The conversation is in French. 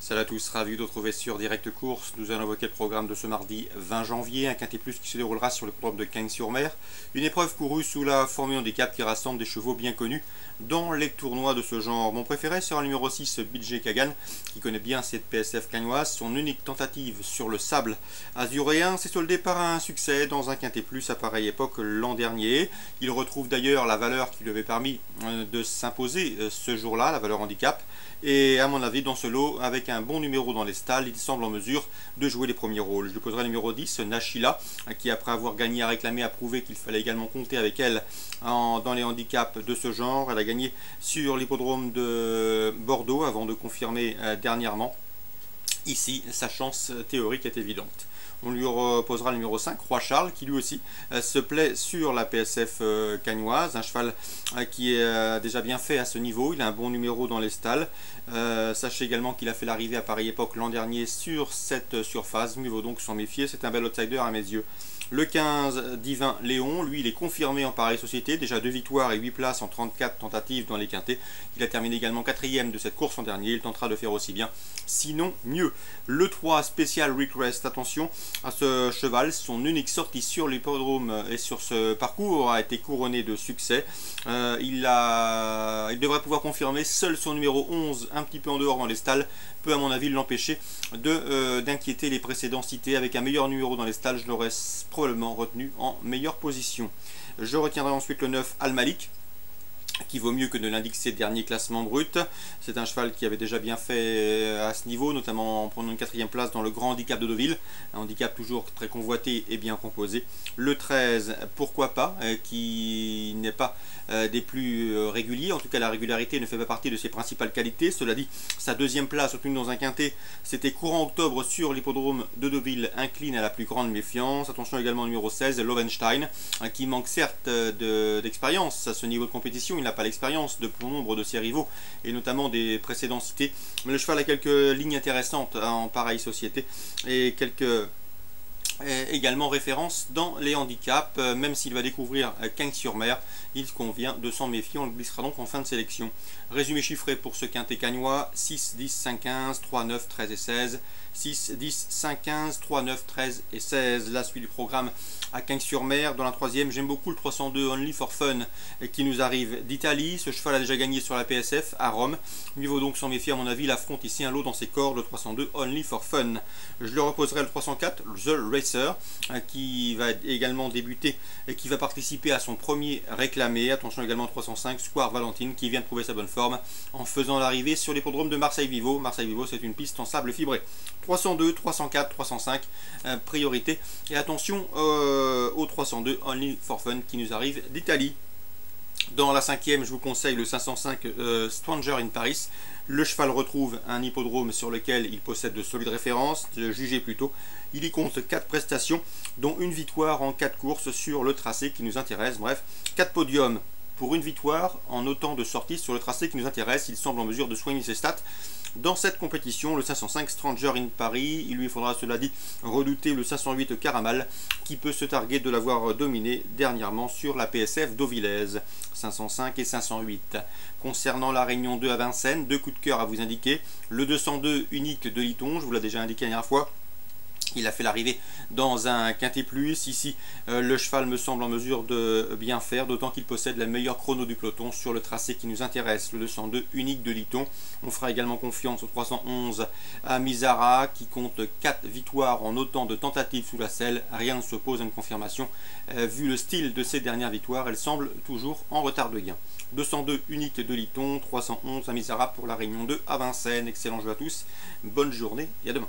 Salut à tous, ravi de vous retrouver sur Direct Course. Nous allons évoquer le programme de ce mardi 20 janvier, un quintet plus qui se déroulera sur le programme de Cagnes-sur-Mer. Une épreuve courue sous la formule handicap qui rassemble des chevaux bien connus dans les tournois de ce genre. Mon préféré sera le numéro 6, Bilge Kagan, qui connaît bien cette PSF cagnoise. Son unique tentative sur le sable azuréen s'est soldée par un succès dans un quintet plus à pareille époque l'an dernier. Il retrouve d'ailleurs la valeur qui lui avait permis de s'imposer ce jour-là, la valeur handicap. Et à mon avis, dans ce lot, avec un bon numéro dans les stalles, il semble en mesure de jouer les premiers rôles. Je lui poserai le numéro 10, Nashila, qui après avoir gagné à réclamer a prouvé qu'il fallait également compter avec elle dans les handicaps de ce genre. Elle a gagné sur l'hippodrome de Bordeaux avant de confirmer dernièrement. Ici, sa chance théorique est évidente. On lui reposera le numéro 5, Roi Charles, qui lui aussi se plaît sur la PSF cagnoise. Un cheval qui est déjà bien fait à ce niveau. Il a un bon numéro dans les stalles. Sachez également qu'il a fait l'arrivée à pareille époque l'an dernier sur cette surface. Mieux vaut donc s'en méfier. C'est un bel outsider à mes yeux. Le 15, Divin Léon, lui il est confirmé en pareille société, déjà 2 victoires et 8 places en 34 tentatives dans les quintets. Il a terminé également 4e de cette course en dernier, il tentera de faire aussi bien, sinon mieux. Le 3, Special Request, attention à ce cheval, son unique sortie sur l'hippodrome et sur ce parcours a été couronnée de succès. Il devrait pouvoir confirmer, seul son numéro 11, un petit peu en dehors dans les stalles, peut à mon avis l'empêcher d'inquiéter les précédents cités. Avec un meilleur numéro dans les stalles, je l'aurais probablement retenu en meilleure position. Je retiendrai ensuite le 9, Al-Malik, qui vaut mieux que ne l'indique ses derniers classements bruts. C'est un cheval qui avait déjà bien fait à ce niveau, notamment en prenant une 4e place dans le grand handicap de Deauville, un handicap toujours très convoité et bien composé. Le 13, pourquoi pas, qui n'est pas des plus réguliers, en tout cas la régularité ne fait pas partie de ses principales qualités. Cela dit, sa 2e place obtenue dans un quintet, c'était courant octobre sur l'hippodrome de Deauville, incline à la plus grande méfiance. Attention également au numéro 16, Lovenstein, qui manque certes d'expérience à ce niveau de compétition. Il n'a pas l'expérience de bon nombre de ses rivaux et notamment des précédents cités, mais le cheval a quelques lignes intéressantes en pareille société et quelques également référence dans les handicaps. Même s'il va découvrir Cagnes-sur-Mer, il convient de s'en méfier. On le glissera donc en fin de sélection. Résumé chiffré pour ce quintet cagnois: 6, 10, 5, 15, 3, 9, 13 et 16. 6, 10, 5, 15, 3, 9, 13 et 16. La suite du programme à Cagnes-sur-Mer. Dans la 3e, j'aime beaucoup le 302 Only for Fun qui nous arrive d'Italie. Ce cheval a déjà gagné sur la PSF à Rome. Mieux vaut donc s'en méfier à mon avis. Il affronte ici un lot dans ses cordes, le 302 Only for Fun. Je le reposerai le 304, The Racer, qui va également débuter et qui va participer à son premier réclamé. Attention également 305 Square Valentine, qui vient de prouver sa bonne forme en faisant l'arrivée sur l'hippodrome de Marseille-Vivo. Marseille-Vivo, c'est une piste en sable fibré. 302, 304, 305, priorité. Et attention au 302 Only for Fun qui nous arrive d'Italie. Dans la 5e, je vous conseille le 505 Stranger in Paris. Le cheval retrouve un hippodrome sur lequel il possède de solides références, jugez plutôt. Il y compte 4 prestations, dont une victoire en 4 courses sur le tracé qui nous intéresse. Bref, 4 podiums pour une victoire en autant de sorties sur le tracé qui nous intéresse. Il semble en mesure de soigner ses stats dans cette compétition. Le 505 Stranger in Paris, il lui faudra, cela dit, redouter le 508 Caramal, qui peut se targuer de l'avoir dominé dernièrement sur la PSF dauvillaise. 505 et 508. Concernant la Réunion 2 à Vincennes, 2 coups de cœur à vous indiquer. Le 202 Unique de Liton, je vous l'ai déjà indiqué la dernière fois. Il a fait l'arrivée dans un quintet plus. Ici, le cheval me semble en mesure de bien faire, d'autant qu'il possède la meilleure chrono du peloton sur le tracé qui nous intéresse, le 202 Unique de Liton. On fera également confiance au 311 à Mizara, qui compte 4 victoires en autant de tentatives sous la selle. Rien ne s'oppose à une confirmation. Vu le style de ces dernières victoires, elle semble toujours en retard de gain. 202 Unique de Liton, 311 à Mizara pour la Réunion 2 à Vincennes. Excellent jeu à tous, bonne journée et à demain.